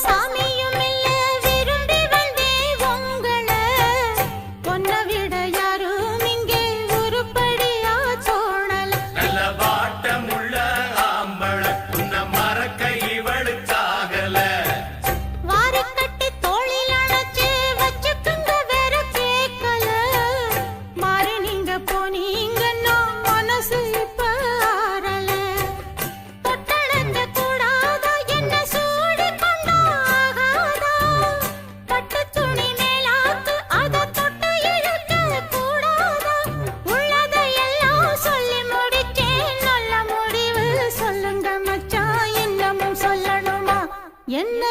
சாமியும் இல்ல விரும்பி வந்தே உங்கள பொன்ன விட யாரும் இங்கே உருப்படியா சோழல நல்ல வாட்டமுள்ள ஆம்பள உன்ன மறக்க இவளுக்காகல வாரி கட்டி தோளில் அணைச்சு வச்சுக்குங்க வேற கேட்கல மாறி நீங்க போனீங்கன்னா மனசு இப்ப ஆறல தொட்டளங்க கூடாதா என்ன சூடி கொண்டா ஆகாதா பட்டு துணி மேலாக்கு அத தொட்டு இழுக்க கூடாதா உள்ளதையெல்லாம் சொல்லி முடிச்சேன் நல்ல முடிவு சொல்லுங்க மச்சான் இன்னமும் சொல்லணுமா என்ன